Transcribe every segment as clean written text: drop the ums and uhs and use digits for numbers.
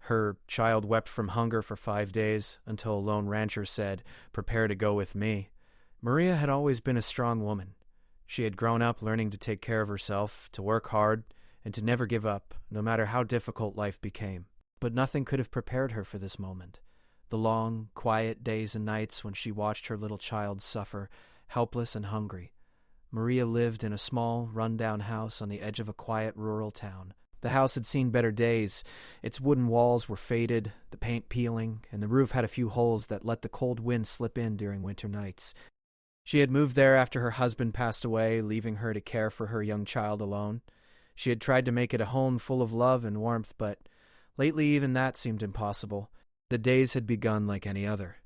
Her child wept from hunger for 5 days until a lone rancher said, "Prepare to go with me." Maria had always been a strong woman. She had grown up learning to take care of herself, to work hard, and to never give up, no matter how difficult life became. But nothing could have prepared her for this moment. The long, quiet days and nights when she watched her little child suffer, helpless and hungry. Maria lived in a small, run-down house on the edge of a quiet rural town. The house had seen better days. Its wooden walls were faded, the paint peeling, and the roof had a few holes that let the cold wind slip in during winter nights. She had moved there after her husband passed away, leaving her to care for her young child alone. She had tried to make it a home full of love and warmth, but lately even that seemed impossible. The days had begun like any other.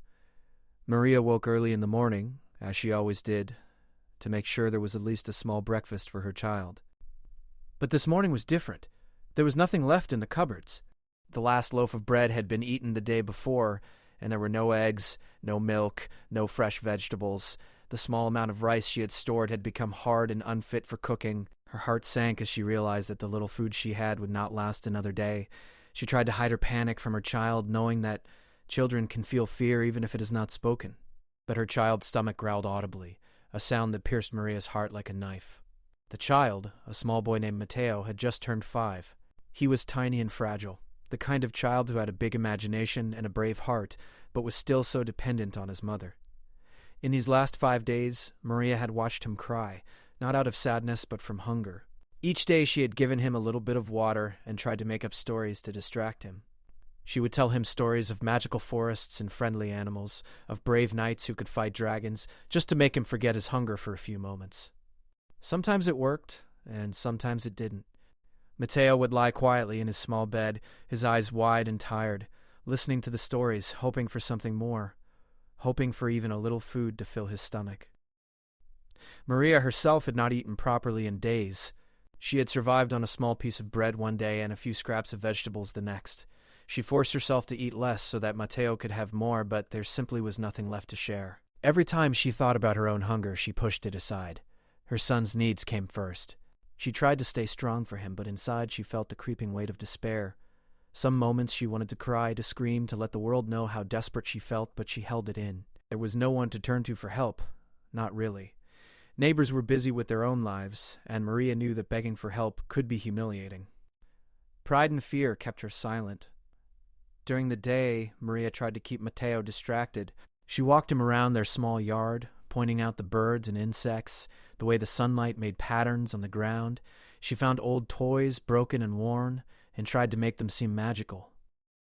Maria woke early in the morning, as she always did, to make sure there was at least a small breakfast for her child. But this morning was different. There was nothing left in the cupboards. The last loaf of bread had been eaten the day before, and there were no eggs, no milk, no fresh vegetables. The small amount of rice she had stored had become hard and unfit for cooking. Her heart sank as she realized that the little food she had would not last another day. She tried to hide her panic from her child, knowing that children can feel fear even if it is not spoken. But her child's stomach growled audibly, a sound that pierced Maria's heart like a knife. The child, a small boy named Mateo, had just turned 5. He was tiny and fragile, the kind of child who had a big imagination and a brave heart, but was still so dependent on his mother. In these last 5 days, Maria had watched him cry, not out of sadness but from hunger. Each day she had given him a little bit of water and tried to make up stories to distract him. She would tell him stories of magical forests and friendly animals, of brave knights who could fight dragons, just to make him forget his hunger for a few moments. Sometimes it worked, and sometimes it didn't. Mateo would lie quietly in his small bed, his eyes wide and tired, listening to the stories, hoping for something more, hoping for even a little food to fill his stomach. Maria herself had not eaten properly in days. She had survived on a small piece of bread one day and a few scraps of vegetables the next. She forced herself to eat less so that Mateo could have more, but there simply was nothing left to share. Every time she thought about her own hunger, she pushed it aside. Her son's needs came first. She tried to stay strong for him, but inside she felt the creeping weight of despair. Some moments she wanted to cry, to scream, to let the world know how desperate she felt, but she held it in. There was no one to turn to for help. Not really. Neighbors were busy with their own lives, and Maria knew that begging for help could be humiliating. Pride and fear kept her silent. During the day, Maria tried to keep Mateo distracted. She walked him around their small yard, pointing out the birds and insects, the way the sunlight made patterns on the ground. She found old toys, broken and worn, and tried to make them seem magical.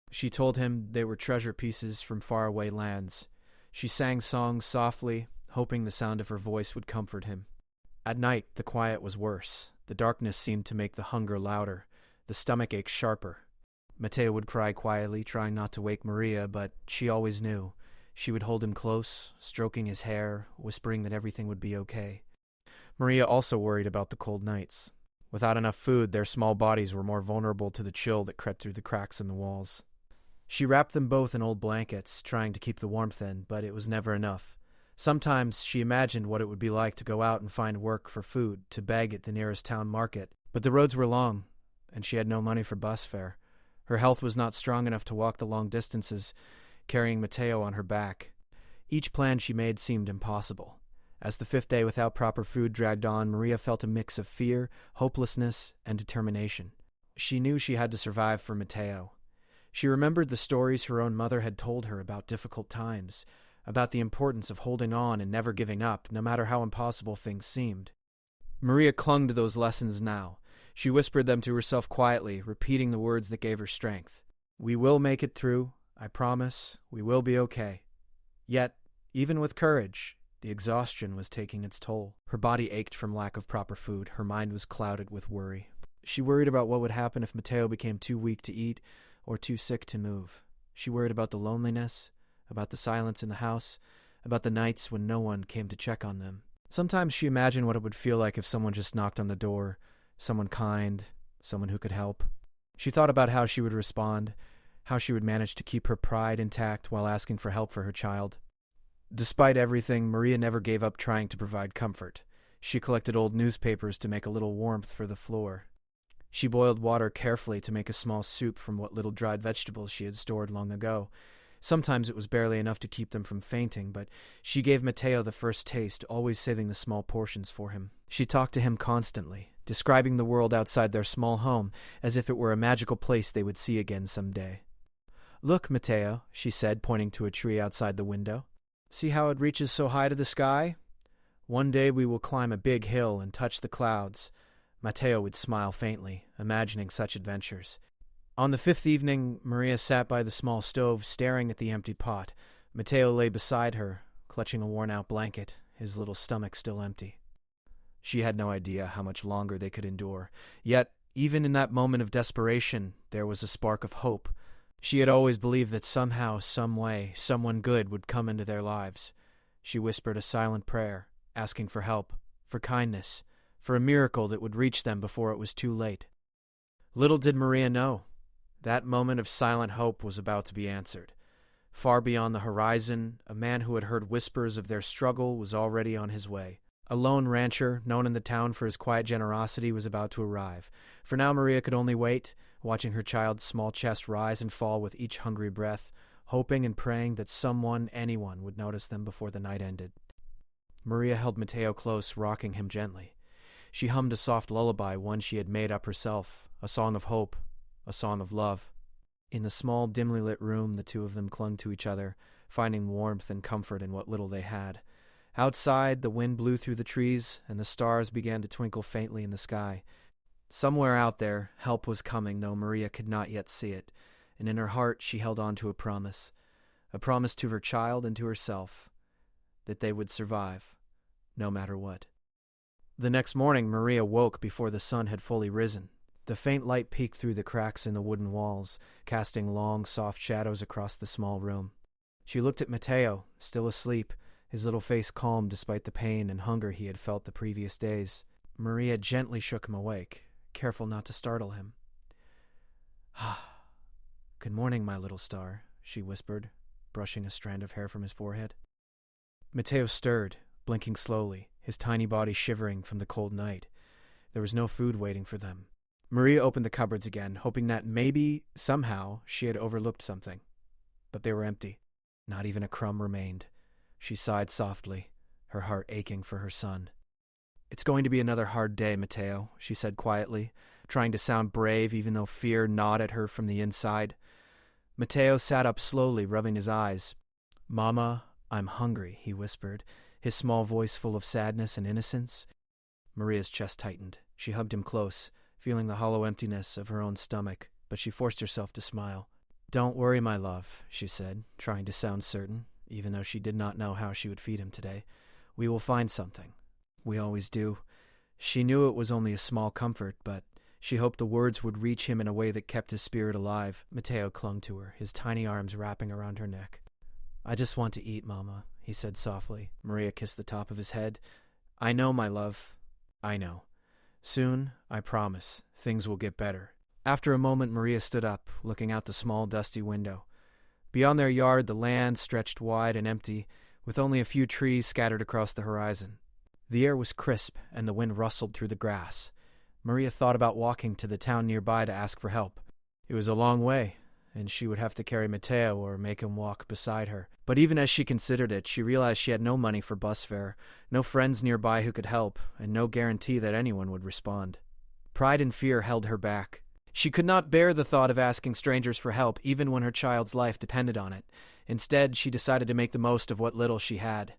She told him they were treasure pieces from faraway lands. She sang songs softly, hoping the sound of her voice would comfort him. At night, the quiet was worse. The darkness seemed to make the hunger louder, the stomach ache sharper. Mateo would cry quietly, trying not to wake Maria, but she always knew. She would hold him close, stroking his hair, whispering that everything would be okay. Maria also worried about the cold nights. Without enough food, their small bodies were more vulnerable to the chill that crept through the cracks in the walls. She wrapped them both in old blankets, trying to keep the warmth in, but it was never enough. Sometimes she imagined what it would be like to go out and find work for food, to beg at the nearest town market. But the roads were long, and she had no money for bus fare. Her health was not strong enough to walk the long distances, carrying Mateo on her back. Each plan she made seemed impossible. As the 5th day without proper food dragged on, Maria felt a mix of fear, hopelessness, and determination. She knew she had to survive for Mateo. She remembered the stories her own mother had told her about difficult times, about the importance of holding on and never giving up, no matter how impossible things seemed. Maria clung to those lessons now. She whispered them to herself quietly, repeating the words that gave her strength. "We will make it through. I promise. We will be okay." Yet, even with courage, the exhaustion was taking its toll. Her body ached from lack of proper food. Her mind was clouded with worry. She worried about what would happen if Mateo became too weak to eat or too sick to move. She worried about the loneliness, about the silence in the house, about the nights when no one came to check on them. Sometimes she imagined what it would feel like if someone just knocked on the door, someone kind, someone who could help. She thought about how she would respond, how she would manage to keep her pride intact while asking for help for her child. Despite everything, Maria never gave up trying to provide comfort. She collected old newspapers to make a little warmth for the floor. She boiled water carefully to make a small soup from what little dried vegetables she had stored long ago. Sometimes it was barely enough to keep them from fainting, but she gave Mateo the first taste, always saving the small portions for him. She talked to him constantly, describing the world outside their small home as if it were a magical place they would see again someday. "Look, Mateo," she said, pointing to a tree outside the window. "See how it reaches so high to the sky? One day we will climb a big hill and touch the clouds." Mateo would smile faintly, imagining such adventures. On the fifth evening, Maria sat by the small stove, staring at the empty pot. Mateo lay beside her, clutching a worn-out blanket, his little stomach still empty. She had no idea how much longer they could endure. Yet, even in that moment of desperation, there was a spark of hope. She had always believed that somehow, some way, someone good would come into their lives. She whispered a silent prayer, asking for help, for kindness, for a miracle that would reach them before it was too late. Little did Maria know, that moment of silent hope was about to be answered. Far beyond the horizon, a man who had heard whispers of their struggle was already on his way. A lone rancher, known in the town for his quiet generosity, was about to arrive. For now Maria could only wait, watching her child's small chest rise and fall with each hungry breath, hoping and praying that someone, anyone, would notice them before the night ended. Maria held Mateo close, rocking him gently. She hummed a soft lullaby, one she had made up herself, a song of hope, a song of love. In the small, dimly lit room, the two of them clung to each other, finding warmth and comfort in what little they had. Outside, the wind blew through the trees, and the stars began to twinkle faintly in the sky. Somewhere out there, help was coming, though Maria could not yet see it, and in her heart she held on to a promise to her child and to herself, that they would survive, no matter what. The next morning, Maria woke before the sun had fully risen. The faint light peeked through the cracks in the wooden walls, casting long, soft shadows across the small room. She looked at Mateo, still asleep, his little face calm despite the pain and hunger he had felt the previous days. Maria gently shook him awake, careful not to startle him. "Good morning, my little star," she whispered, brushing a strand of hair from his forehead. Mateo stirred, blinking slowly, his tiny body shivering from the cold night. There was no food waiting for them. Maria opened the cupboards again, hoping that maybe, somehow, she had overlooked something. But they were empty. Not even a crumb remained. She sighed softly, her heart aching for her son. "It's going to be another hard day, Mateo," she said quietly, trying to sound brave even though fear gnawed at her from the inside. Mateo sat up slowly, rubbing his eyes. "Mama, I'm hungry," he whispered, his small voice full of sadness and innocence. Maria's chest tightened. She hugged him close, feeling the hollow emptiness of her own stomach, but she forced herself to smile. "Don't worry, my love," she said, trying to sound certain, even though she did not know how she would feed him today. "We will find something. We always do." She knew it was only a small comfort, but she hoped the words would reach him in a way that kept his spirit alive. Mateo clung to her, his tiny arms wrapping around her neck. "I just want to eat, Mama," he said softly. Maria kissed the top of his head. "I know, my love. I know. Soon, I promise, things will get better." After a moment, Maria stood up, looking out the small, dusty window. Beyond their yard, the land stretched wide and empty, with only a few trees scattered across the horizon. The air was crisp, and the wind rustled through the grass. Maria thought about walking to the town nearby to ask for help. It was a long way, and she would have to carry Mateo or make him walk beside her. But even as she considered it, she realized she had no money for bus fare, no friends nearby who could help, and no guarantee that anyone would respond. Pride and fear held her back. She could not bear the thought of asking strangers for help, even when her child's life depended on it. Instead, she decided to make the most of what little she had.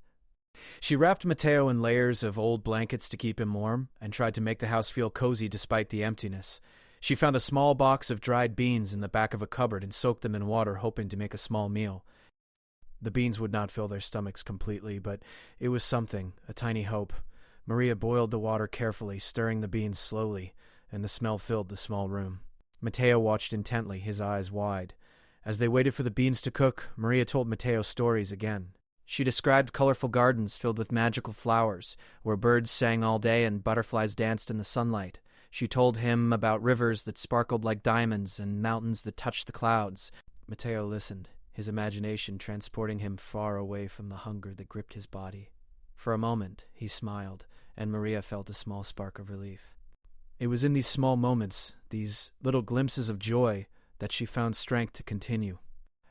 She wrapped Mateo in layers of old blankets to keep him warm, and tried to make the house feel cozy despite the emptiness. She found a small box of dried beans in the back of a cupboard and soaked them in water, hoping to make a small meal. The beans would not fill their stomachs completely, but it was something, a tiny hope. Maria boiled the water carefully, stirring the beans slowly, and the smell filled the small room. Mateo watched intently, his eyes wide. As they waited for the beans to cook, Maria told Mateo stories again. She described colorful gardens filled with magical flowers, where birds sang all day and butterflies danced in the sunlight. She told him about rivers that sparkled like diamonds and mountains that touched the clouds. Mateo listened, his imagination transporting him far away from the hunger that gripped his body. For a moment, he smiled, and Maria felt a small spark of relief. It was in these small moments, these little glimpses of joy, that she found strength to continue.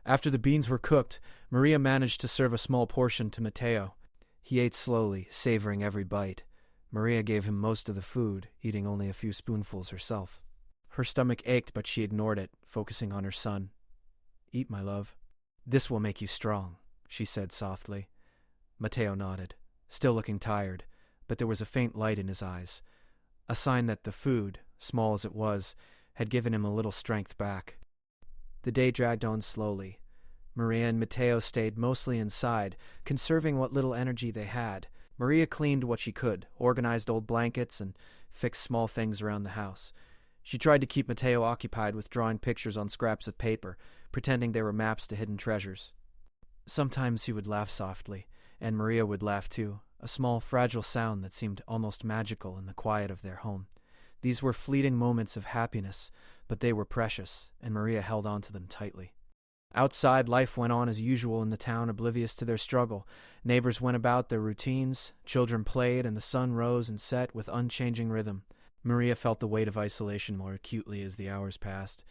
After the beans were cooked, Maria managed to serve a small portion to Matteo. He ate slowly, savoring every bite. Maria gave him most of the food, eating only a few spoonfuls herself. Her stomach ached, but she ignored it, focusing on her son. "Eat, my love. This will make you strong," she said softly. Matteo nodded, still looking tired, but there was a faint light in his eyes, a sign that the food, small as it was, had given him a little strength back. The day dragged on slowly. Maria and Matteo stayed mostly inside, conserving what little energy they had. Maria cleaned what she could, organized old blankets, and fixed small things around the house. She tried to keep Matteo occupied with drawing pictures on scraps of paper, pretending they were maps to hidden treasures. Sometimes he would laugh softly, and Maria would laugh too, a small, fragile sound that seemed almost magical in the quiet of their home. These were fleeting moments of happiness, but they were precious, and Maria held on to them tightly. Outside, life went on as usual in the town, oblivious to their struggle. Neighbors went about their routines, children played, and the sun rose and set with unchanging rhythm. Maria felt the weight of isolation more acutely as the hours passed.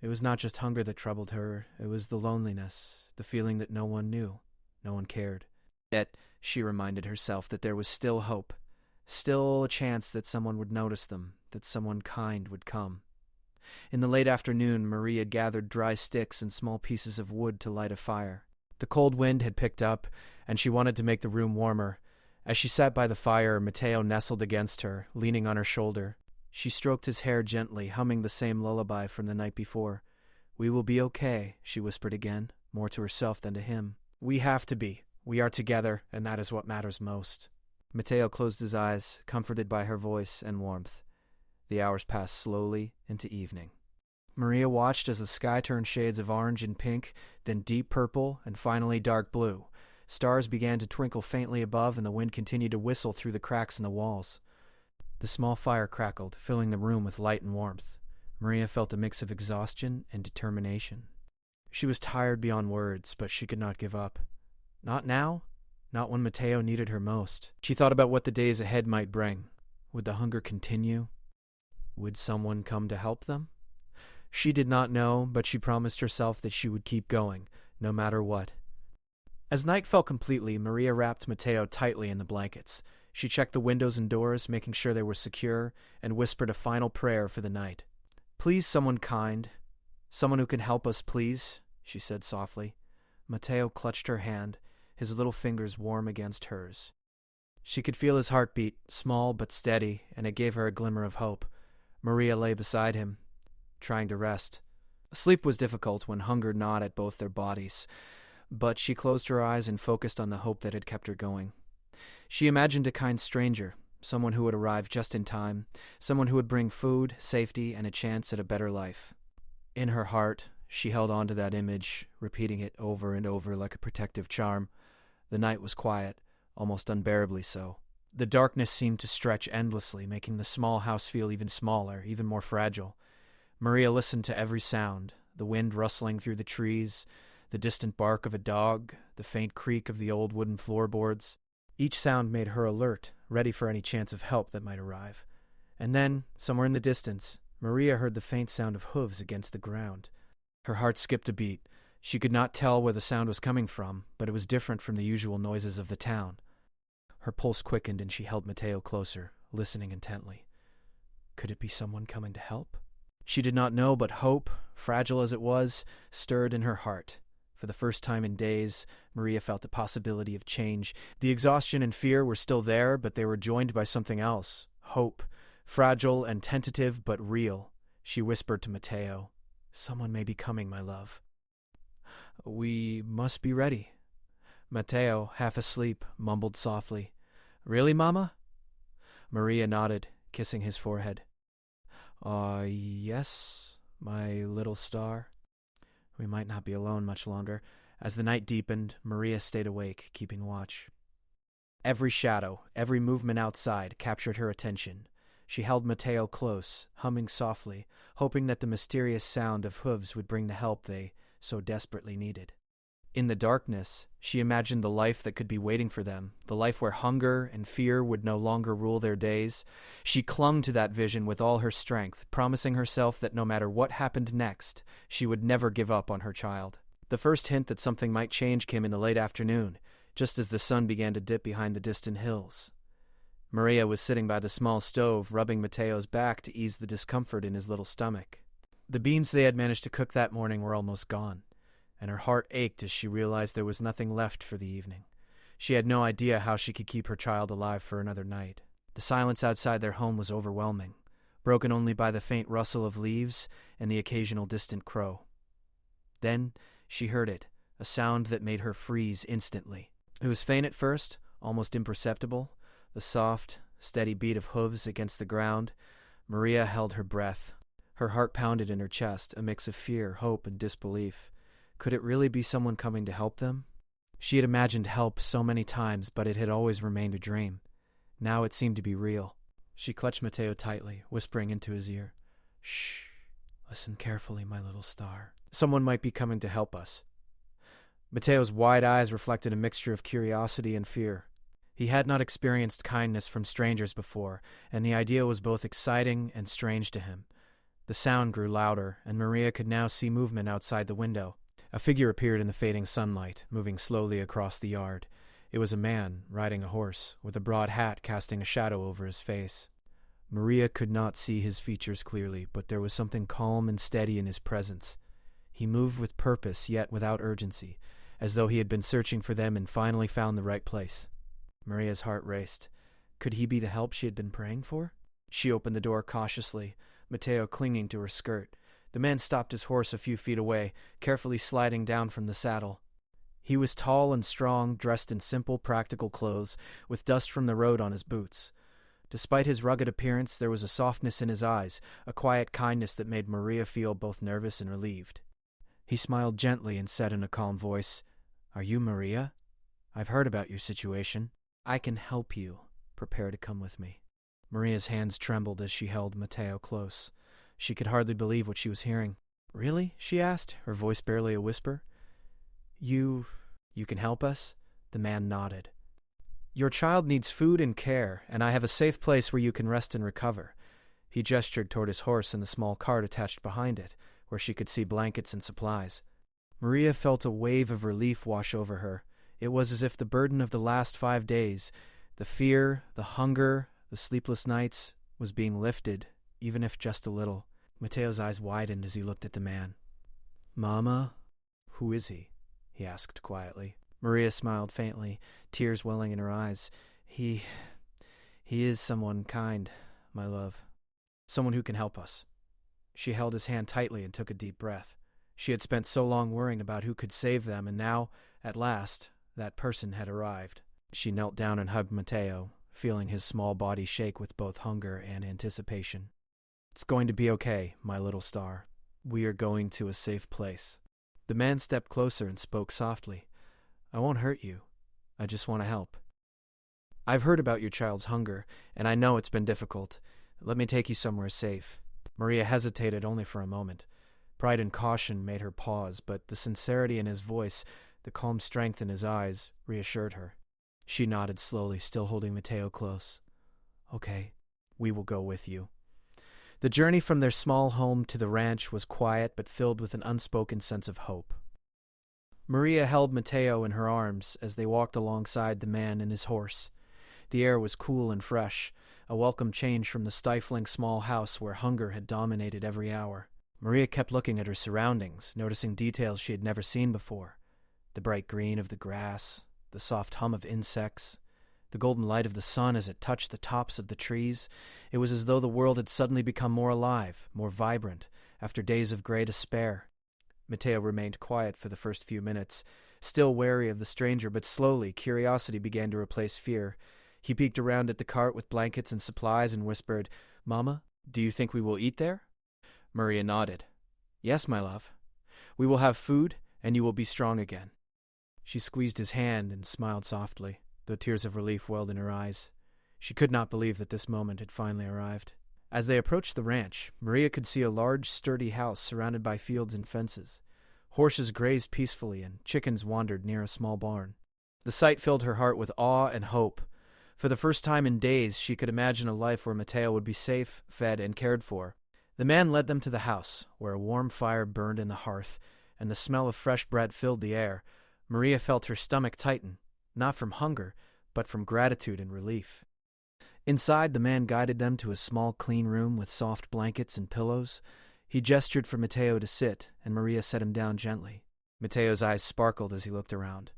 It was not just hunger that troubled her, it was the loneliness, the feeling that no one knew, no one cared. Yet she reminded herself that there was still hope, still a chance that someone would notice them, that someone kind would come. In the late afternoon, Maria gathered dry sticks and small pieces of wood to light a fire. The cold wind had picked up, and she wanted to make the room warmer. As she sat by the fire, Matteo nestled against her, leaning on her shoulder. She stroked his hair gently, humming the same lullaby from the night before. "We will be okay," she whispered again, more to herself than to him. "We have to be. We are together, and that is what matters most." Matteo closed his eyes, comforted by her voice and warmth. The hours passed slowly into evening. Maria watched as the sky turned shades of orange and pink, then deep purple, and finally dark blue. Stars began to twinkle faintly above, and the wind continued to whistle through the cracks in the walls. The small fire crackled, filling the room with light and warmth. Maria felt a mix of exhaustion and determination. She was tired beyond words, but she could not give up. Not now, not when Matteo needed her most. She thought about what the days ahead might bring. Would the hunger continue? Would someone come to help them? She did not know, but she promised herself that she would keep going, no matter what. As night fell completely, Maria wrapped Matteo tightly in the blankets. She checked the windows and doors, making sure they were secure, and whispered a final prayer for the night. "Please, someone kind. Someone who can help us, please," she said softly. Matteo clutched her hand, his little fingers warm against hers. She could feel his heartbeat, small but steady, and it gave her a glimmer of hope. Maria lay beside him, trying to rest. Sleep was difficult when hunger gnawed at both their bodies, but she closed her eyes and focused on the hope that had kept her going. She imagined a kind stranger, someone who would arrive just in time, someone who would bring food, safety, and a chance at a better life. In her heart, she held on to that image, repeating it over and over like a protective charm. The night was quiet, almost unbearably so. The darkness seemed to stretch endlessly, making the small house feel even smaller, even more fragile. Maria listened to every sound, the wind rustling through the trees, the distant bark of a dog, the faint creak of the old wooden floorboards. Each sound made her alert, ready for any chance of help that might arrive. And then, somewhere in the distance, Maria heard the faint sound of hooves against the ground. Her heart skipped a beat. She could not tell where the sound was coming from, but it was different from the usual noises of the town. Her pulse quickened and she held Matteo closer, listening intently. Could it be someone coming to help? She did not know, but hope, fragile as it was, stirred in her heart. For the first time in days, Maria felt the possibility of change. The exhaustion and fear were still there, but they were joined by something else. Hope, fragile and tentative, but real. She whispered to Matteo, "Someone may be coming, my love." "We must be ready." Matteo, half asleep, mumbled softly, "Really, Mama?" Maria nodded, kissing his forehead. Yes, my little star." We might not be alone much longer. As the night deepened, Maria stayed awake, keeping watch. Every shadow, every movement outside captured her attention. She held Matteo close, humming softly, hoping that the mysterious sound of hooves would bring the help they so desperately needed. In the darkness, she imagined the life that could be waiting for them, the life where hunger and fear would no longer rule their days. She clung to that vision with all her strength, promising herself that no matter what happened next, she would never give up on her child. The first hint that something might change came in the late afternoon, just as the sun began to dip behind the distant hills. Maria was sitting by the small stove, rubbing Mateo's back to ease the discomfort in his little stomach. The beans they had managed to cook that morning were almost gone, and her heart ached as she realized there was nothing left for the evening. She had no idea how she could keep her child alive for another night. The silence outside their home was overwhelming, broken only by the faint rustle of leaves and the occasional distant crow. Then she heard it, a sound that made her freeze instantly. It was faint at first, almost imperceptible, the soft, steady beat of hooves against the ground. Maria held her breath. Her heart pounded in her chest, a mix of fear, hope, and disbelief. Could it really be someone coming to help them? She had imagined help so many times, but it had always remained a dream. Now it seemed to be real. She clutched Mateo tightly, whispering into his ear, "Shh, listen carefully, my little star. Someone might be coming to help us." Mateo's wide eyes reflected a mixture of curiosity and fear. He had not experienced kindness from strangers before, and the idea was both exciting and strange to him. The sound grew louder, and Maria could now see movement outside the window. A figure appeared in the fading sunlight, moving slowly across the yard. It was a man, riding a horse, with a broad hat casting a shadow over his face. Maria could not see his features clearly, but there was something calm and steady in his presence. He moved with purpose, yet without urgency, as though he had been searching for them and finally found the right place. Maria's heart raced. Could he be the help she had been praying for? She opened the door cautiously, Mateo clinging to her skirt. The man stopped his horse a few feet away, carefully sliding down from the saddle. He was tall and strong, dressed in simple, practical clothes, with dust from the road on his boots. Despite his rugged appearance, there was a softness in his eyes, a quiet kindness that made Maria feel both nervous and relieved. He smiled gently and said in a calm voice, "Are you Maria? I've heard about your situation. I can help you. Prepare to come with me." Maria's hands trembled as she held Mateo close. She could hardly believe what she was hearing. "Really?" she asked, her voice barely a whisper. You can help us?" The man nodded. "Your child needs food and care, and I have a safe place where you can rest and recover." He gestured toward his horse and the small cart attached behind it, where she could see blankets and supplies. Maria felt a wave of relief wash over her. It was as if the burden of the last 5 days, the fear, the hunger, the sleepless nights, was being lifted, even if just a little. Mateo's eyes widened as he looked at the man. "Mama, who is he?" he asked quietly. Maria smiled faintly, tears welling in her eyes. He is someone kind, my love. Someone who can help us." She held his hand tightly and took a deep breath. She had spent so long worrying about who could save them, and now, at last, that person had arrived. She knelt down and hugged Mateo, feeling his small body shake with both hunger and anticipation. "It's going to be okay, my little star. We are going to a safe place." The man stepped closer and spoke softly. "I won't hurt you. I just want to help. I've heard about your child's hunger, and I know it's been difficult. Let me take you somewhere safe." Maria hesitated only for a moment. Pride and caution made her pause, but the sincerity in his voice, the calm strength in his eyes, reassured her. She nodded slowly, still holding Mateo close. "Okay, we will go with you." The journey from their small home to the ranch was quiet but filled with an unspoken sense of hope. Maria held Mateo in her arms as they walked alongside the man and his horse. The air was cool and fresh, a welcome change from the stifling small house where hunger had dominated every hour. Maria kept looking at her surroundings, noticing details she had never seen before. The bright green of the grass, the soft hum of insects, the golden light of the sun as it touched the tops of the trees. It was as though the world had suddenly become more alive, more vibrant, after days of gray despair. Mateo remained quiet for the first few minutes, still wary of the stranger, but slowly curiosity began to replace fear. He peeked around at the cart with blankets and supplies and whispered, "Mama, do you think we will eat there?" Maria nodded. "Yes, my love. We will have food, and you will be strong again." She squeezed his hand and smiled softly, though tears of relief welled in her eyes. She could not believe that this moment had finally arrived. As they approached the ranch, Maria could see a large, sturdy house surrounded by fields and fences. Horses grazed peacefully, and chickens wandered near a small barn. The sight filled her heart with awe and hope. For the first time in days, she could imagine a life where Matteo would be safe, fed, and cared for. The man led them to the house, where a warm fire burned in the hearth, and the smell of fresh bread filled the air. Maria felt her stomach tighten, not from hunger, but from gratitude and relief. Inside, the man guided them to a small, clean room with soft blankets and pillows. He gestured for Matteo to sit, and Maria set him down gently. Matteo's eyes sparkled as he looked around.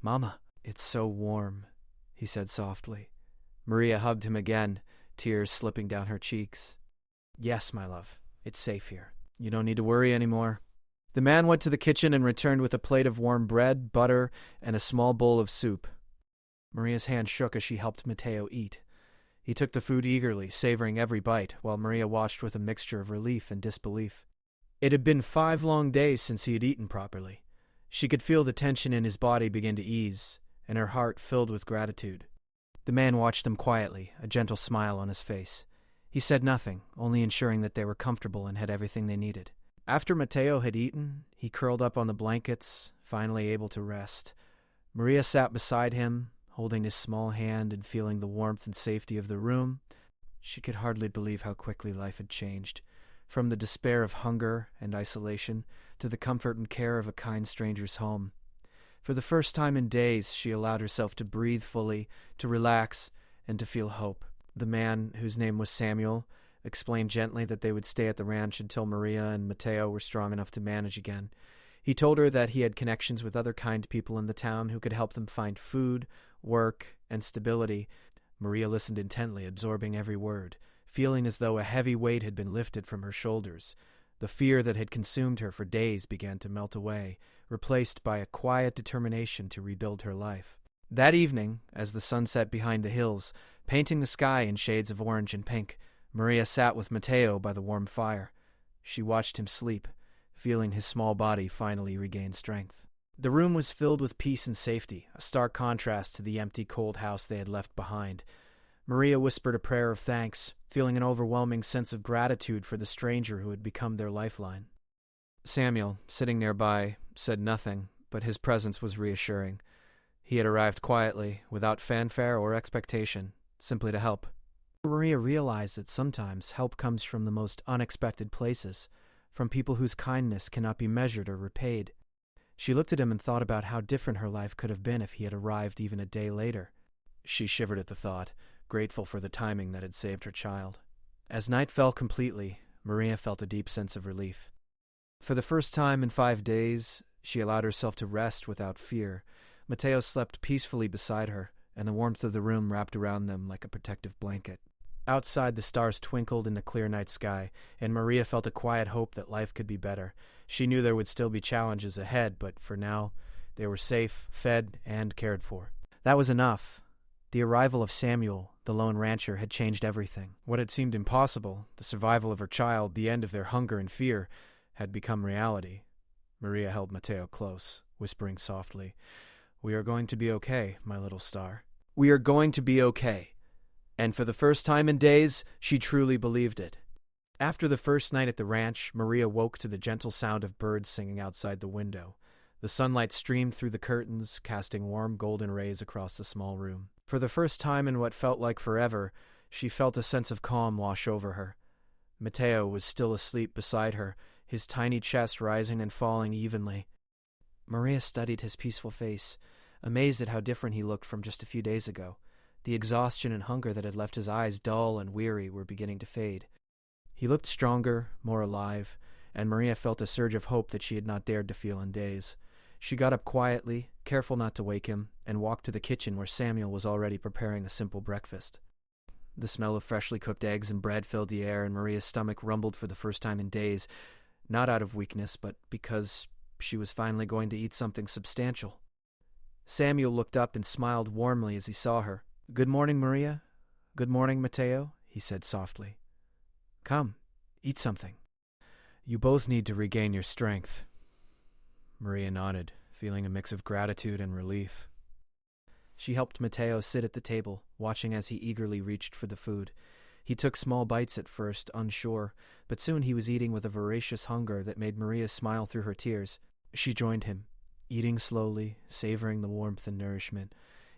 "Mama, it's so warm," he said softly. Maria hugged him again, tears slipping down her cheeks. "Yes, my love, it's safe here. You don't need to worry anymore." The man went to the kitchen and returned with a plate of warm bread, butter, and a small bowl of soup. Maria's hand shook as she helped Matteo eat. He took the food eagerly, savoring every bite, while Maria watched with a mixture of relief and disbelief. It had been 5 long days since he had eaten properly. She could feel the tension in his body begin to ease, and her heart filled with gratitude. The man watched them quietly, a gentle smile on his face. He said nothing, only ensuring that they were comfortable and had everything they needed. After Matteo had eaten, he curled up on the blankets, finally able to rest. Maria sat beside him, holding his small hand and feeling the warmth and safety of the room. She could hardly believe how quickly life had changed, from the despair of hunger and isolation to the comfort and care of a kind stranger's home. For the first time in days, she allowed herself to breathe fully, to relax, and to feel hope. The man, whose name was Samuel, explained gently that they would stay at the ranch until Maria and Matteo were strong enough to manage again. He told her that he had connections with other kind people in the town who could help them find food, work, and stability. Maria listened intently, absorbing every word, feeling as though a heavy weight had been lifted from her shoulders. The fear that had consumed her for days began to melt away, replaced by a quiet determination to rebuild her life. That evening, as the sun set behind the hills, painting the sky in shades of orange and pink, Maria sat with Matteo by the warm fire. She watched him sleep, feeling his small body finally regain strength. The room was filled with peace and safety, a stark contrast to the empty, cold house they had left behind. Maria whispered a prayer of thanks, feeling an overwhelming sense of gratitude for the stranger who had become their lifeline. Samuel, sitting nearby, said nothing, but his presence was reassuring. He had arrived quietly, without fanfare or expectation, simply to help. Maria realized that sometimes help comes from the most unexpected places, from people whose kindness cannot be measured or repaid. She looked at him and thought about how different her life could have been if he had arrived even a day later. She shivered at the thought, grateful for the timing that had saved her child. As night fell completely, Maria felt a deep sense of relief. For the first time in 5 days, she allowed herself to rest without fear. Matteo slept peacefully beside her, and the warmth of the room wrapped around them like a protective blanket. Outside, the stars twinkled in the clear night sky, and Maria felt a quiet hope that life could be better. She knew there would still be challenges ahead, but for now, they were safe, fed, and cared for. That was enough. The arrival of Samuel, the lone rancher, had changed everything. What had seemed impossible, the survival of her child, the end of their hunger and fear, had become reality. Maria held Matteo close, whispering softly, "We are going to be okay, my little star. We are going to be okay." And for the first time in days, she truly believed it. After the first night at the ranch, Maria woke to the gentle sound of birds singing outside the window. The sunlight streamed through the curtains, casting warm golden rays across the small room. For the first time in what felt like forever, she felt a sense of calm wash over her. Matteo was still asleep beside her, his tiny chest rising and falling evenly. Maria studied his peaceful face, amazed at how different he looked from just a few days ago. The exhaustion and hunger that had left his eyes dull and weary were beginning to fade. He looked stronger, more alive, and Maria felt a surge of hope that she had not dared to feel in days. She got up quietly, careful not to wake him, and walked to the kitchen where Samuel was already preparing a simple breakfast. The smell of freshly cooked eggs and bread filled the air, and Maria's stomach rumbled for the first time in days, not out of weakness, but because she was finally going to eat something substantial. Samuel looked up and smiled warmly as he saw her. "Good morning, Maria. Good morning, Matteo," he said softly. "Come, eat something. You both need to regain your strength." Maria nodded, feeling a mix of gratitude and relief. She helped Matteo sit at the table, watching as he eagerly reached for the food. He took small bites at first, unsure, but soon he was eating with a voracious hunger that made Maria smile through her tears. She joined him, eating slowly, savoring the warmth and nourishment.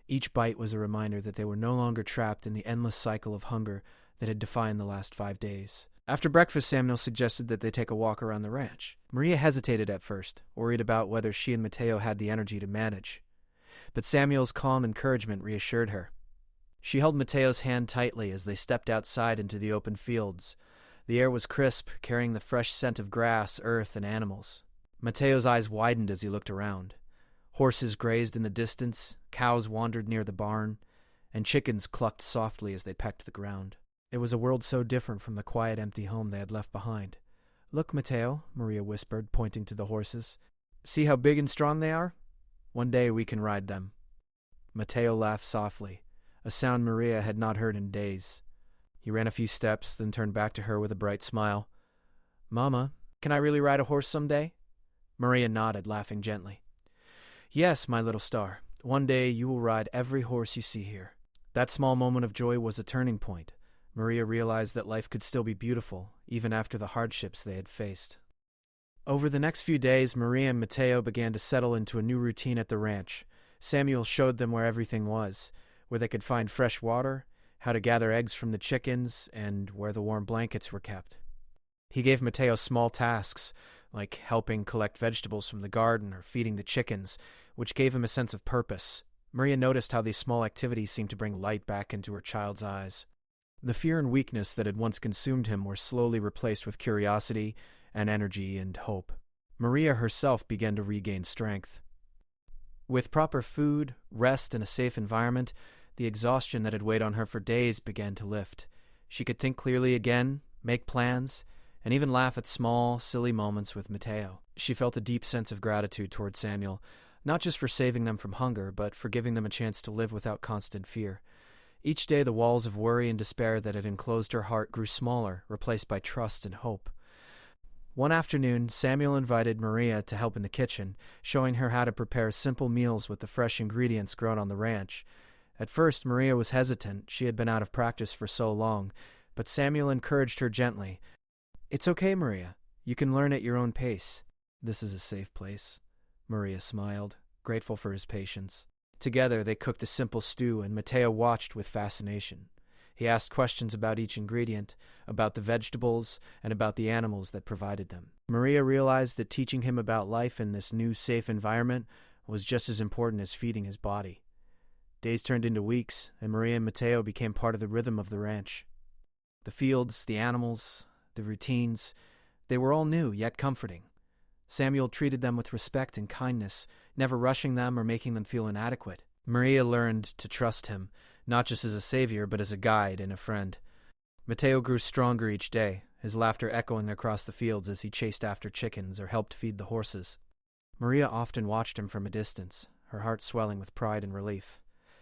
Each bite was a reminder that they were no longer trapped in the endless cycle of hunger that had defined the last 5 days. After breakfast, Samuel suggested that they take a walk around the ranch. Maria hesitated at first, worried about whether she and Mateo had the energy to manage. But Samuel's calm encouragement reassured her. She held Mateo's hand tightly as they stepped outside into the open fields. The air was crisp, carrying the fresh scent of grass, earth, and animals. Mateo's eyes widened as he looked around. Horses grazed in the distance, cows wandered near the barn, and chickens clucked softly as they pecked the ground. It was a world so different from the quiet, empty home they had left behind. "Look, Mateo," Maria whispered, pointing to the horses. "See how big and strong they are? One day we can ride them." Mateo laughed softly, a sound Maria had not heard in days. He ran a few steps, then turned back to her with a bright smile. "Mama, can I really ride a horse someday?" Maria nodded, laughing gently. "Yes, my little star. One day you will ride every horse you see here." That small moment of joy was a turning point. Maria realized that life could still be beautiful, even after the hardships they had faced. Over the next few days, Maria and Mateo began to settle into a new routine at the ranch. Samuel showed them where everything was, where they could find fresh water, how to gather eggs from the chickens, and where the warm blankets were kept. He gave Mateo small tasks, like helping collect vegetables from the garden or feeding the chickens, which gave him a sense of purpose. Maria noticed how these small activities seemed to bring light back into her child's eyes. The fear and weakness that had once consumed him were slowly replaced with curiosity and energy and hope. Maria herself began to regain strength. With proper food, rest, and a safe environment, the exhaustion that had weighed on her for days began to lift. She could think clearly again, make plans, and even laugh at small, silly moments with Mateo. She felt a deep sense of gratitude toward Samuel, not just for saving them from hunger, but for giving them a chance to live without constant fear. Each day the walls of worry and despair that had enclosed her heart grew smaller, replaced by trust and hope. One afternoon, Samuel invited Maria to help in the kitchen, showing her how to prepare simple meals with the fresh ingredients grown on the ranch. At first, Maria was hesitant. She had been out of practice for so long, but Samuel encouraged her gently. "It's okay, Maria. You can learn at your own pace. This is a safe place." Maria smiled, grateful for his patience. Together, they cooked a simple stew, and Mateo watched with fascination. He asked questions about each ingredient, about the vegetables, and about the animals that provided them. Maria realized that teaching him about life in this new, safe environment was just as important as feeding his body. Days turned into weeks, and Maria and Mateo became part of the rhythm of the ranch. The fields, the animals, the routines, they were all new, yet comforting. Samuel treated them with respect and kindness, never rushing them or making them feel inadequate. Maria learned to trust him, not just as a savior, but as a guide and a friend. Mateo grew stronger each day, his laughter echoing across the fields as he chased after chickens or helped feed the horses. Maria often watched him from a distance, her heart swelling with pride and relief.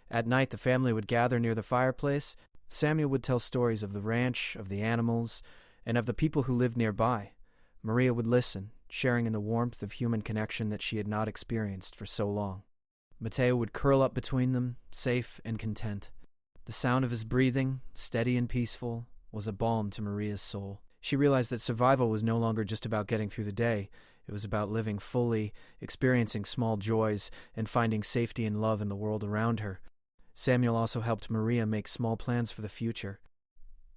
At night, the family would gather near the fireplace. Samuel would tell stories of the ranch, of the animals, and of the people who lived nearby. Maria would listen, sharing in the warmth of human connection that she had not experienced for so long. Mateo would curl up between them, safe and content. The sound of his breathing, steady and peaceful, was a balm to Maria's soul. She realized that survival was no longer just about getting through the day. It was about living fully, experiencing small joys, and finding safety and love in the world around her. Samuel also helped Maria make small plans for the future.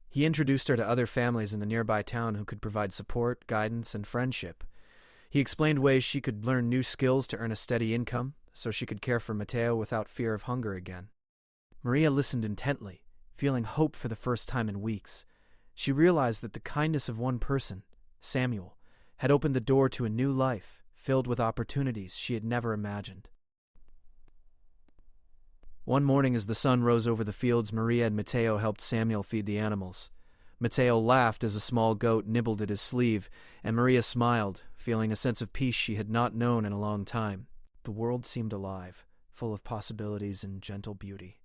He introduced her to other families in the nearby town who could provide support, guidance, and friendship. He explained ways she could learn new skills to earn a steady income, so she could care for Mateo without fear of hunger again. Maria listened intently, feeling hope for the first time in weeks. She realized that the kindness of one person, Samuel, had opened the door to a new life, filled with opportunities she had never imagined. One morning as the sun rose over the fields, Maria and Mateo helped Samuel feed the animals. Mateo laughed as a small goat nibbled at his sleeve, and Maria smiled, feeling a sense of peace she had not known in a long time. The world seemed alive, full of possibilities and gentle beauty.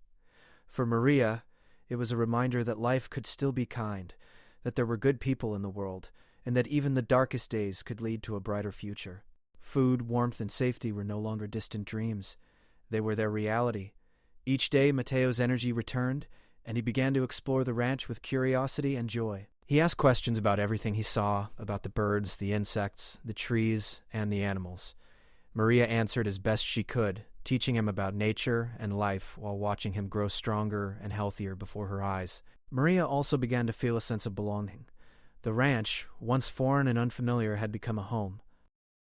For Maria, it was a reminder that life could still be kind, that there were good people in the world, and that even the darkest days could lead to a brighter future. Food, warmth, and safety were no longer distant dreams. They were their reality. Each day, Mateo's energy returned, and he began to explore the ranch with curiosity and joy. He asked questions about everything he saw, about the birds, the insects, the trees, and the animals. Maria answered as best she could, teaching him about nature and life while watching him grow stronger and healthier before her eyes. Maria also began to feel a sense of belonging. The ranch, once foreign and unfamiliar, had become a home.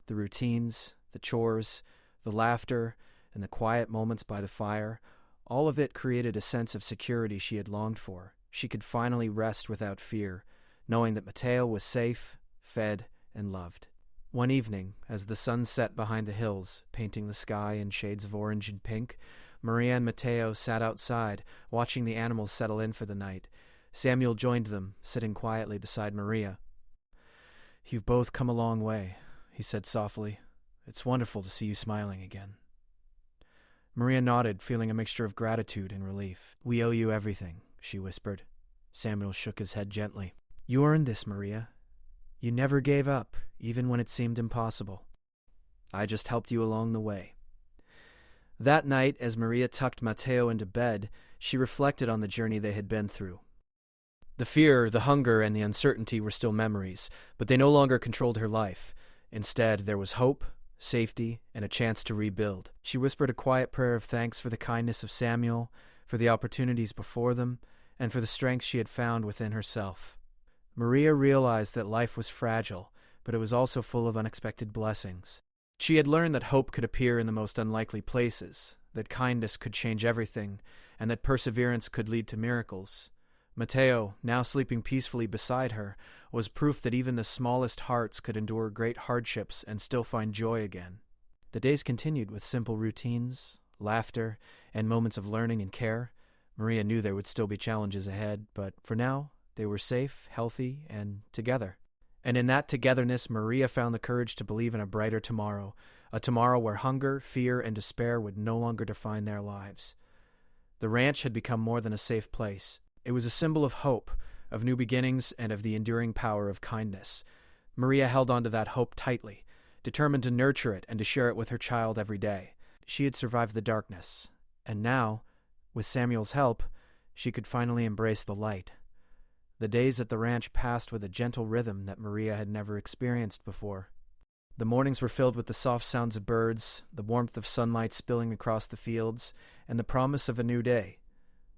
The routines, the chores, the laughter, and the quiet moments by the fire, all of it created a sense of security she had longed for. She could finally rest without fear, knowing that Mateo was safe, fed, and loved. One evening, as the sun set behind the hills, painting the sky in shades of orange and pink, Maria and Mateo sat outside, watching the animals settle in for the night. Samuel joined them, sitting quietly beside Maria. "You've both come a long way," he said softly. "It's wonderful to see you smiling again." Maria nodded, feeling a mixture of gratitude and relief. "We owe you everything," she whispered. Samuel shook his head gently. "You earned this, Maria. You never gave up, even when it seemed impossible. I just helped you along the way." That night, as Maria tucked Mateo into bed, she reflected on the journey they had been through. The fear, the hunger, and the uncertainty were still memories, but they no longer controlled her life. Instead, there was hope, safety, and a chance to rebuild. She whispered a quiet prayer of thanks for the kindness of Samuel, for the opportunities before them, and for the strength she had found within herself. Maria realized that life was fragile, but it was also full of unexpected blessings. She had learned that hope could appear in the most unlikely places, that kindness could change everything, and that perseverance could lead to miracles. Mateo, now sleeping peacefully beside her, was proof that even the smallest hearts could endure great hardships and still find joy again. The days continued with simple routines, laughter, and moments of learning and care. Maria knew there would still be challenges ahead, but for now, they were safe, healthy, and together. And in that togetherness, Maria found the courage to believe in a brighter tomorrow, a tomorrow where hunger, fear, and despair would no longer define their lives. The ranch had become more than a safe place. It was a symbol of hope, of new beginnings, and of the enduring power of kindness. Maria held on to that hope tightly, determined to nurture it and to share it with her child every day. She had survived the darkness, and now, with Samuel's help, she could finally embrace the light. The days at the ranch passed with a gentle rhythm that Maria had never experienced before. The mornings were filled with the soft sounds of birds, the warmth of sunlight spilling across the fields, and the promise of a new day.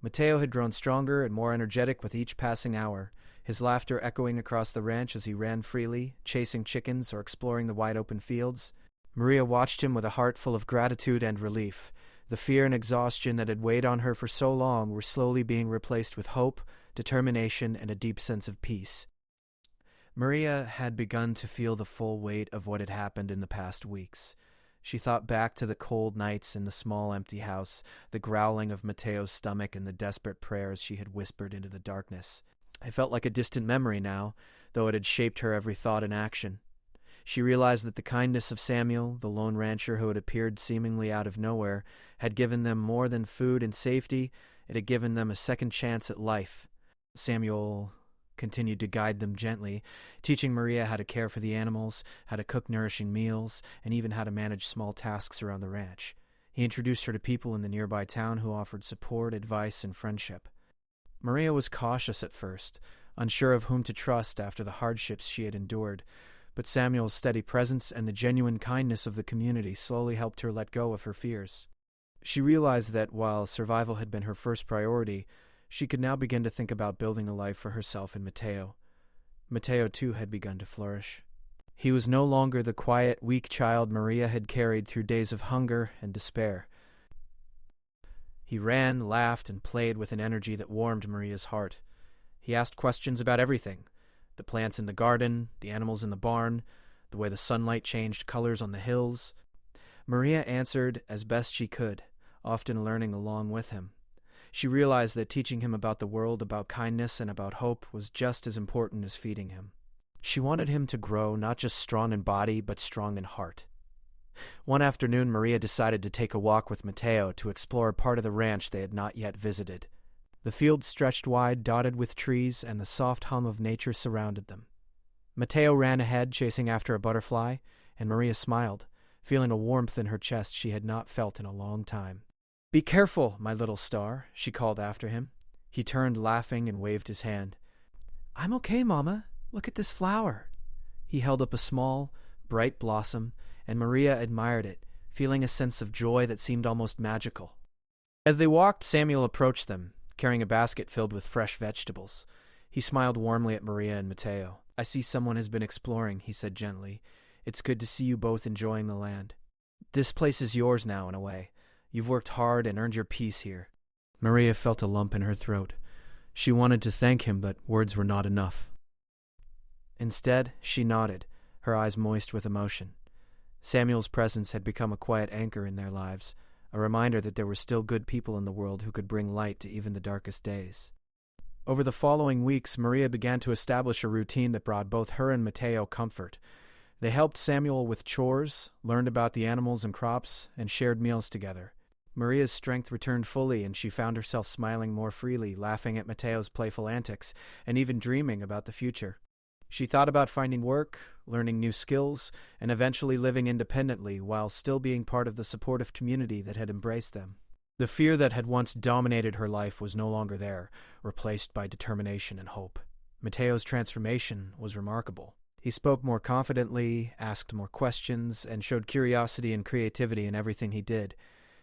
Mateo had grown stronger and more energetic with each passing hour, his laughter echoing across the ranch as he ran freely, chasing chickens or exploring the wide-open fields. Maria watched him with a heart full of gratitude and relief. The fear and exhaustion that had weighed on her for so long were slowly being replaced with hope, determination, and a deep sense of peace. Maria had begun to feel the full weight of what had happened in the past weeks. She thought back to the cold nights in the small empty house, the growling of Mateo's stomach, and the desperate prayers she had whispered into the darkness. It felt like a distant memory now, though it had shaped her every thought and action. She realized that the kindness of Samuel, the lone rancher who had appeared seemingly out of nowhere, had given them more than food and safety. It had given them a second chance at life. Samuel continued to guide them gently, teaching Maria how to care for the animals, how to cook nourishing meals, and even how to manage small tasks around the ranch. He introduced her to people in the nearby town who offered support, advice, and friendship. Maria was cautious at first, unsure of whom to trust after the hardships she had endured, but Samuel's steady presence and the genuine kindness of the community slowly helped her let go of her fears. She realized that while survival had been her first priority, she could now begin to think about building a life for herself and Mateo. Mateo, too, had begun to flourish. He was no longer the quiet, weak child Maria had carried through days of hunger and despair. He ran, laughed, and played with an energy that warmed Maria's heart. He asked questions about everything: the plants in the garden, the animals in the barn, the way the sunlight changed colors on the hills. Maria answered as best she could, often learning along with him. She realized that teaching him about the world, about kindness, and about hope was just as important as feeding him. She wanted him to grow not just strong in body, but strong in heart. One afternoon, Maria decided to take a walk with Mateo to explore a part of the ranch they had not yet visited. The fields stretched wide, dotted with trees, and the soft hum of nature surrounded them. Mateo ran ahead, chasing after a butterfly, and Maria smiled, feeling a warmth in her chest she had not felt in a long time. "Be careful, my little star," she called after him. He turned laughing and waved his hand. "I'm okay, Mama. Look at this flower." He held up a small, bright blossom, and Maria admired it, feeling a sense of joy that seemed almost magical. As they walked, Samuel approached them, carrying a basket filled with fresh vegetables. He smiled warmly at Maria and Mateo. "I see someone has been exploring," he said gently. "It's good to see you both enjoying the land. This place is yours now, in a way. You've worked hard and earned your peace here." Maria felt a lump in her throat. She wanted to thank him, but words were not enough. Instead, she nodded, her eyes moist with emotion. Samuel's presence had become a quiet anchor in their lives, a reminder that there were still good people in the world who could bring light to even the darkest days. Over the following weeks, Maria began to establish a routine that brought both her and Mateo comfort. They helped Samuel with chores, learned about the animals and crops, and shared meals together. Maria's strength returned fully, and she found herself smiling more freely, laughing at Mateo's playful antics, and even dreaming about the future. She thought about finding work, learning new skills, and eventually living independently while still being part of the supportive community that had embraced them. The fear that had once dominated her life was no longer there, replaced by determination and hope. Mateo's transformation was remarkable. He spoke more confidently, asked more questions, and showed curiosity and creativity in everything he did.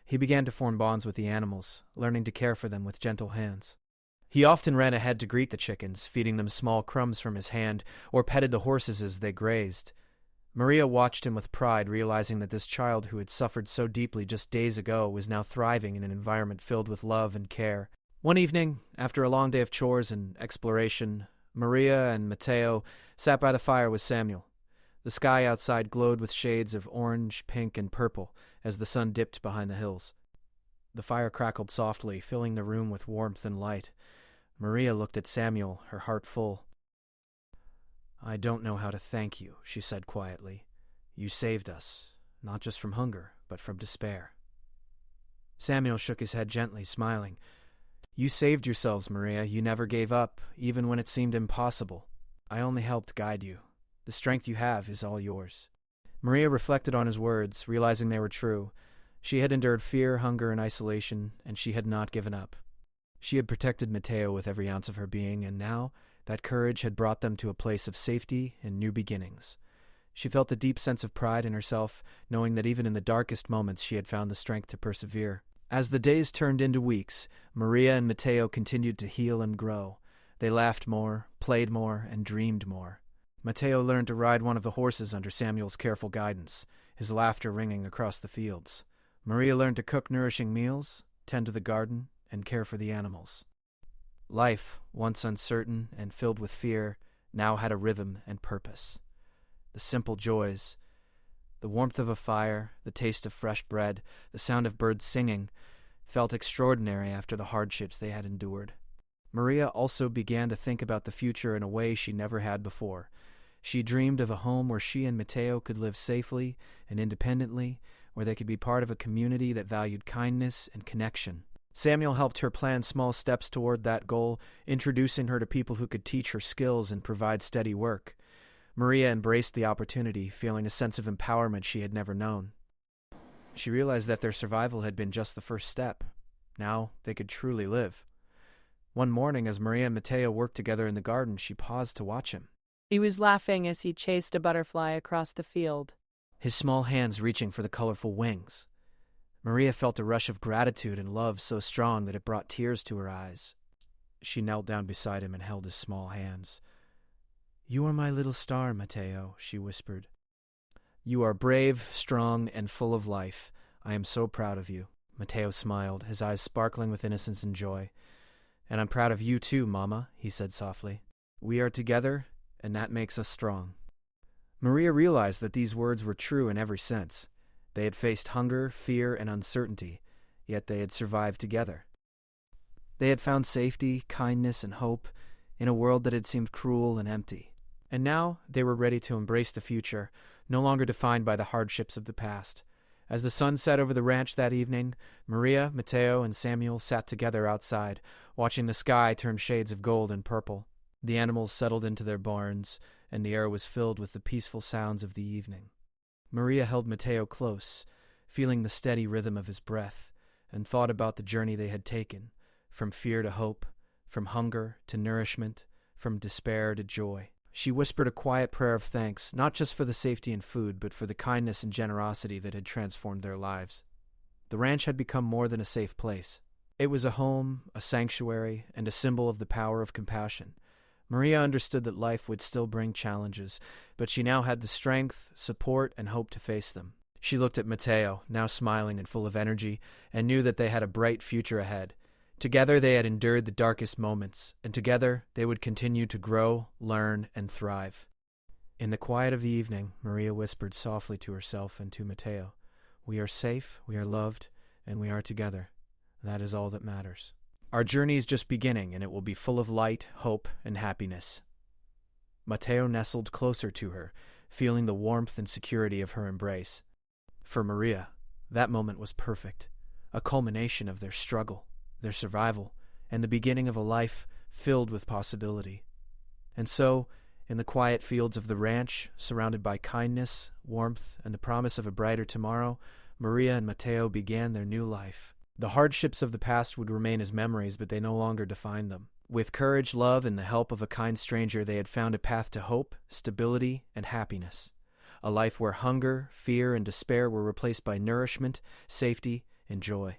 He began to form bonds with the animals, learning to care for them with gentle hands. He often ran ahead to greet the chickens, feeding them small crumbs from his hand, or petted the horses as they grazed. Maria watched him with pride, realizing that this child who had suffered so deeply just days ago was now thriving in an environment filled with love and care. One evening, after a long day of chores and exploration, Maria and Mateo sat by the fire with Samuel. The sky outside glowed with shades of orange, pink, and purple as the sun dipped behind the hills. The fire crackled softly, filling the room with warmth and light. Maria looked at Samuel, her heart full. "I don't know how to thank you," she said quietly. "You saved us, not just from hunger, but from despair." Samuel shook his head gently, smiling. "You saved yourselves, Maria. You never gave up, even when it seemed impossible. I only helped guide you. The strength you have is all yours." Maria reflected on his words, realizing they were true. She had endured fear, hunger, and isolation, and she had not given up. She had protected Mateo with every ounce of her being, and now that courage had brought them to a place of safety and new beginnings. She felt a deep sense of pride in herself, knowing that even in the darkest moments she had found the strength to persevere. As the days turned into weeks, Maria and Mateo continued to heal and grow. They laughed more, played more, and dreamed more. Mateo learned to ride one of the horses under Samuel's careful guidance, his laughter ringing across the fields. Maria learned to cook nourishing meals, tend to the garden, and care for the animals. Life, once uncertain and filled with fear, now had a rhythm and purpose. The simple joys, the warmth of a fire, the taste of fresh bread, the sound of birds singing, felt extraordinary after the hardships they had endured. Maria also began to think about the future in a way she never had before. She dreamed of a home where she and Mateo could live safely and independently, where they could be part of a community that valued kindness and connection. Samuel helped her plan small steps toward that goal, introducing her to people who could teach her skills and provide steady work. Maria embraced the opportunity, feeling a sense of empowerment she had never known. She realized that their survival had been just the first step. Now they could truly live. One morning, as Maria and Mateo worked together in the garden, she paused to watch him. He was laughing as he chased a butterfly across the field, his small hands reaching for the colorful wings. Maria felt a rush of gratitude and love so strong that it brought tears to her eyes. She knelt down beside him and held his small hands. "You are my little star, Mateo," she whispered. "You are brave, strong, and full of life. I am so proud of you." Mateo smiled, his eyes sparkling with innocence and joy. "And I'm proud of you too, Mama," he said softly. "We are together, and that makes us strong." Maria realized that these words were true in every sense. They had faced hunger, fear, and uncertainty, yet they had survived together. They had found safety, kindness, and hope in a world that had seemed cruel and empty. And now they were ready to embrace the future, no longer defined by the hardships of the past. As the sun set over the ranch that evening, Maria, Mateo, and Samuel sat together outside, watching the sky turn shades of gold and purple. The animals settled into their barns, and the air was filled with the peaceful sounds of the evening. Maria held Mateo close, feeling the steady rhythm of his breath, and thought about the journey they had taken, from fear to hope, from hunger to nourishment, from despair to joy. She whispered a quiet prayer of thanks, not just for the safety and food, but for the kindness and generosity that had transformed their lives. The ranch had become more than a safe place. It was a home, a sanctuary, and a symbol of the power of compassion. Maria understood that life would still bring challenges, but she now had the strength, support, and hope to face them. She looked at Mateo, now smiling and full of energy, and knew that they had a bright future ahead. Together they had endured the darkest moments, and together they would continue to grow, learn, and thrive. In the quiet of the evening, Maria whispered softly to herself and to Mateo, "We are safe, we are loved, and we are together. That is all that matters. Our journey is just beginning, and it will be full of light, hope, and happiness." Mateo nestled closer to her, feeling the warmth and security of her embrace. For Maria, that moment was perfect, a culmination of their struggle, their survival, and the beginning of a life filled with possibility. And so, in the quiet fields of the ranch, surrounded by kindness, warmth, and the promise of a brighter tomorrow, Maria and Mateo began their new life. The hardships of the past would remain as memories, but they no longer defined them. With courage, love, and the help of a kind stranger, they had found a path to hope, stability, and happiness. A life where hunger, fear, and despair were replaced by nourishment, safety, and joy.